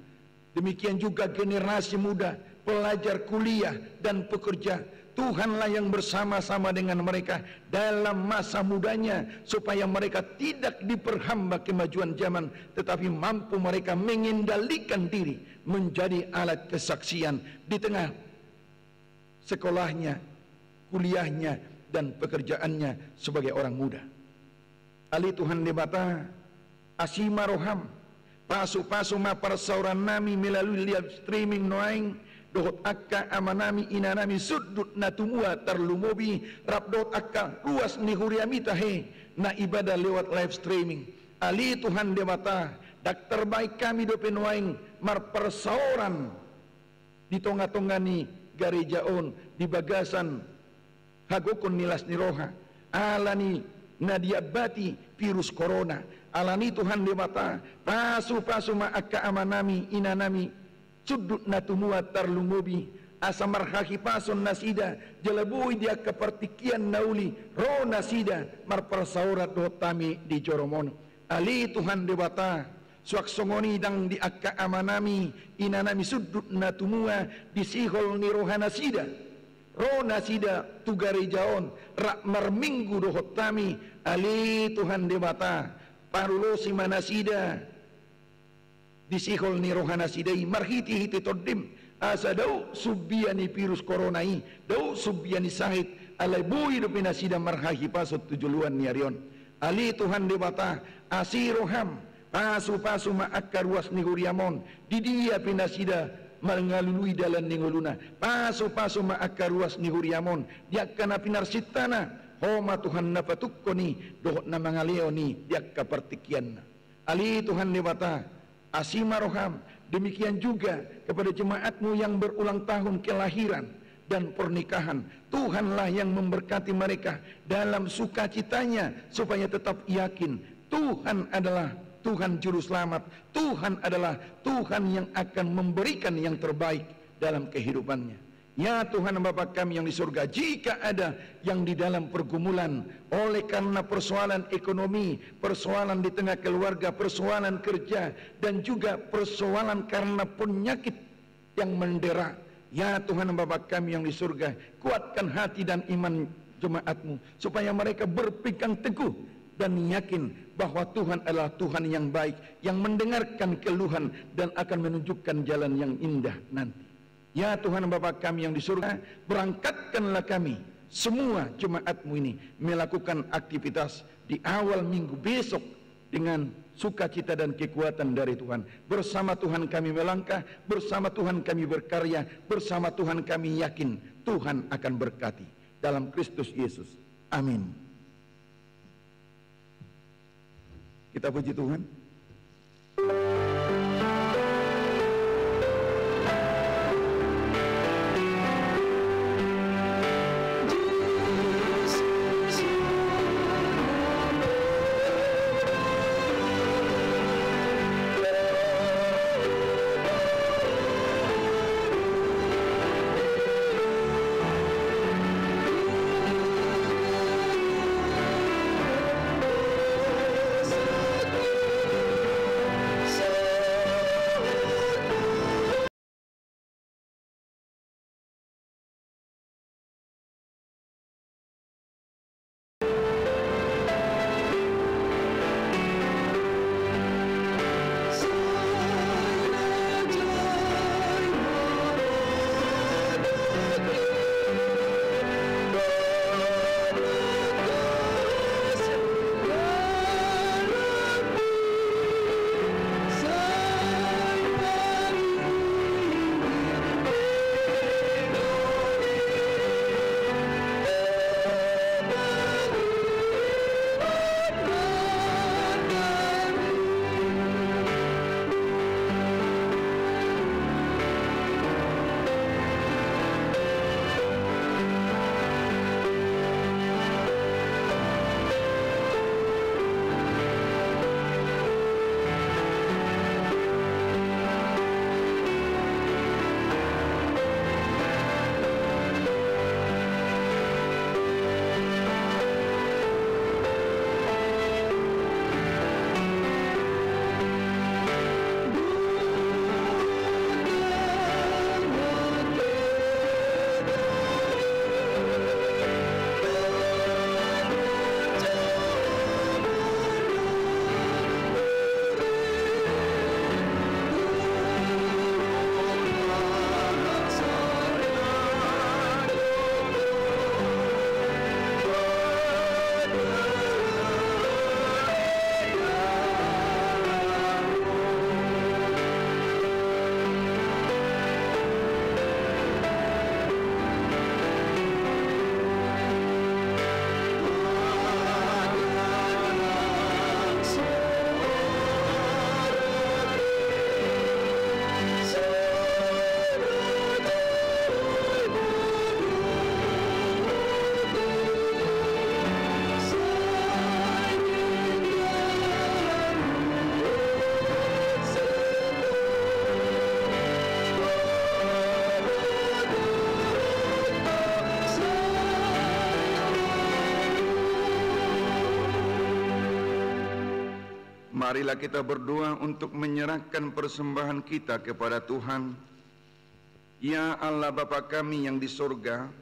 Speaker 4: Demikian juga generasi muda, pelajar kuliah dan pekerja. Tuhanlah yang bersama-sama dengan mereka dalam masa mudanya, supaya mereka tidak diperhamba kemajuan zaman, tetapi mampu mereka mengendalikan diri menjadi alat kesaksian di tengah sekolahnya, kuliahnya, dan pekerjaannya sebagai orang muda. Ali Tuhan debata asima roham pasu-pasu ma persauran nami melalui live streaming noaing dohot akka amanami inanami sudut natumua terlumobi rabdot akka luas ni huriami tahe na ibadah lewat live streaming. Ali Tuhan debata dak terbaik kami dope noaing mar persauran di tonga-tongani garejaon di bagasan hagokon nilas niroha alani nadiabati virus corona. Alani Tuhan debata pasu-pasu ma akka amanami inanami sudut natumua tarlumubi asamar haki pason nasida jelebui dia kepertikian nauli ro nasida mar persaurat dotami di Joromono. Ali Tuhan debata suaksongoni dang di akka amanami inanami sudut natumua di sihol ni rohana sida ro nasida tugari jaon rak marminggu dohotami. Ali Tuhan debata parulosi manasida disihol ni rohana sidai marhiti hiti todim asa dau subiani virus coronai dau subiani sahid alai bui do pinasida marhahi pasot tujuluan ni arion. Ali Tuhan debata asiroham pasu-pasu ma akka ruas ni huriamon di dia pinasida mengalului dalan ninguluna pasu-pasu ma akka ruas ni huriamon dia kana pinarsitana homa Tuhan na patukkoni dohot na mga leoni diak kapertikian. Ali Tuhan debata asima roham demikian juga kepada jemaatmu yang berulang tahun kelahiran dan pernikahan. Tuhanlah yang memberkati mereka dalam sukacitanya supaya tetap yakin Tuhan adalah Tuhan Juru Selamat. Tuhan adalah Tuhan yang akan memberikan yang terbaik dalam kehidupannya. Ya Tuhan Bapa kami yang di surga, jika ada yang di dalam pergumulan oleh karena persoalan ekonomi, persoalan di tengah keluarga, persoalan kerja, dan juga persoalan karena penyakit yang mendera, ya Tuhan Bapa kami yang di surga, kuatkan hati dan iman jemaatmu supaya mereka berpegang teguh dan yakin bahwa Tuhan adalah Tuhan yang baik, yang mendengarkan keluhan dan akan menunjukkan jalan yang indah nanti. Ya Tuhan Bapa kami yang di surga, berangkatkanlah kami semua jemaatmu ini melakukan aktivitas di awal minggu besok dengan sukacita dan kekuatan dari Tuhan. Bersama Tuhan kami melangkah, bersama Tuhan kami berkarya, bersama Tuhan kami yakin Tuhan akan berkati dalam Kristus Yesus. Amin. Kita puji Tuhan.
Speaker 6: Marilah kita berdoa untuk menyerahkan persembahan kita kepada Tuhan. Ya Allah Bapa kami yang di sorga,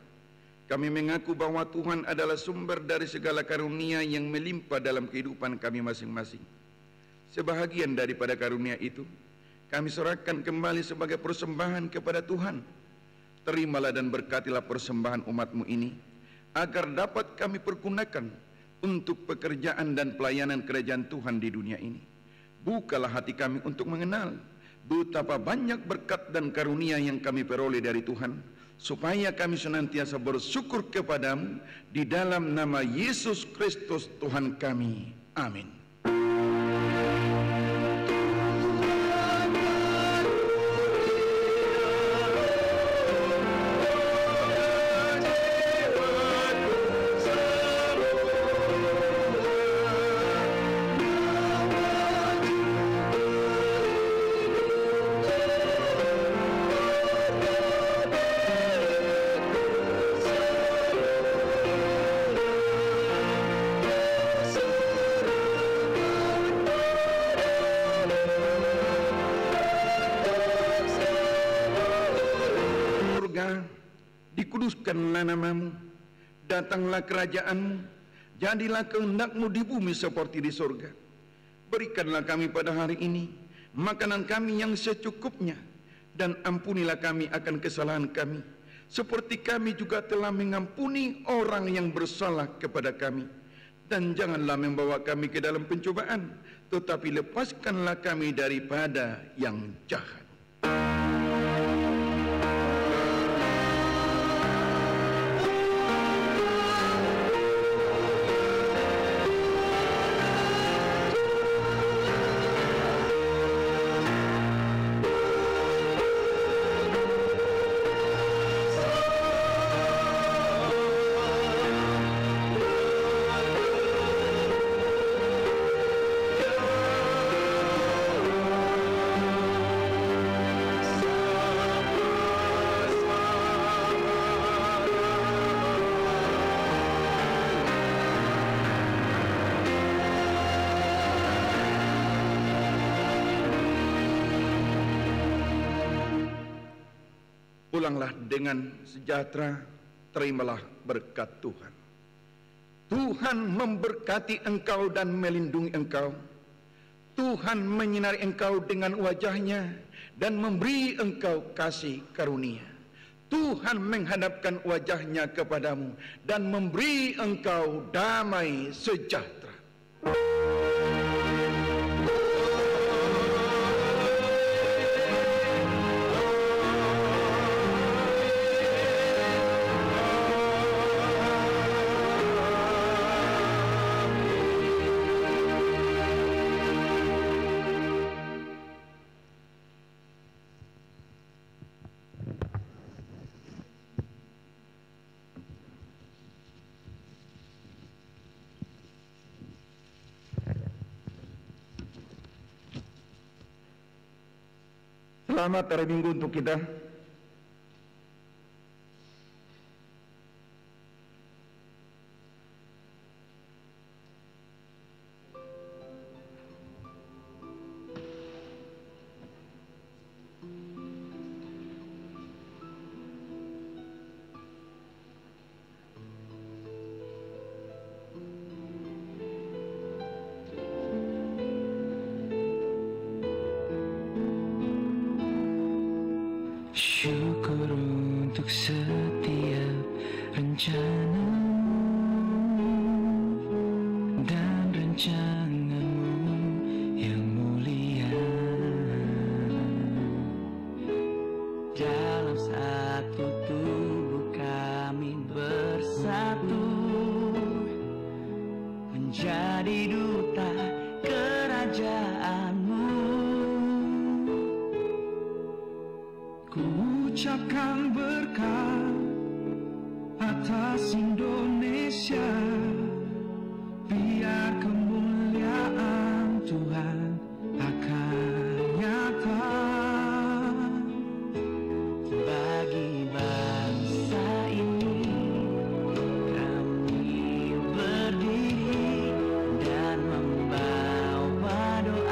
Speaker 6: kami mengaku bahwa Tuhan adalah sumber dari segala karunia yang melimpah dalam kehidupan kami masing-masing. Sebahagian daripada karunia itu, kami serahkan kembali sebagai persembahan kepada Tuhan. Terimalah dan berkatilah persembahan umat-Mu ini, agar dapat kami pergunakan untuk pekerjaan dan pelayanan kerajaan Tuhan di dunia ini. Bukalah hati kami untuk mengenal betapa banyak berkat dan karunia yang kami peroleh dari Tuhan, supaya kami senantiasa bersyukur kepadamu di dalam nama Yesus Kristus Tuhan kami. Amin. Dikuduskanlah namamu, datanglah kerajaanmu, jadilah kehendak-Mu di bumi seperti di sorga. Berikanlah kami pada hari ini makanan kami yang secukupnya, dan ampunilah kami akan kesalahan kami, seperti kami juga telah mengampuni orang yang bersalah kepada kami. Dan janganlah membawa kami ke dalam pencobaan, tetapi lepaskanlah kami daripada yang jahat. Pulanglah dengan sejahtera, terimalah berkat Tuhan. Tuhan memberkati engkau dan melindungi engkau. Tuhan menyinari engkau dengan wajah-Nya dan memberi engkau kasih karunia. Tuhan menghadapkan wajah-Nya kepadamu dan memberi engkau damai sejahtera. Selamat hari Minggu untuk kita.
Speaker 7: Syukur untuk setiap rencana dan rencana-Mu yang mulia. Dalam satu tubuh kami bersatu, menjadi duta kerajaan-Mu. Ku ucapkan berkat atas Indonesia, biar kemuliaan Tuhan akan nyata bagi bangsa ini. Kami berdiri dan membawa doa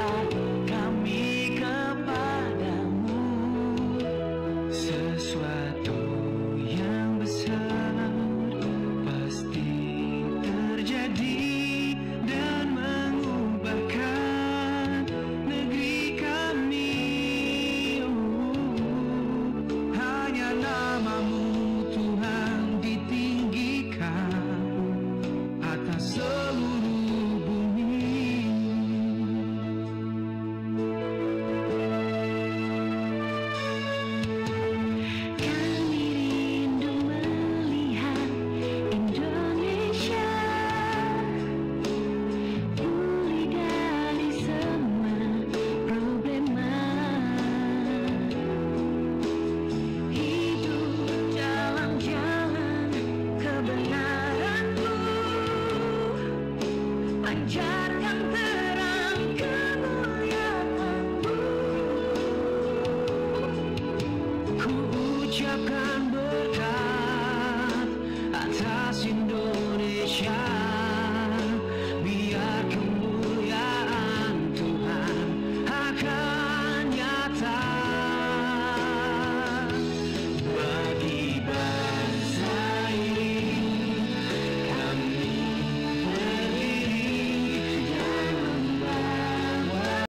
Speaker 7: Kau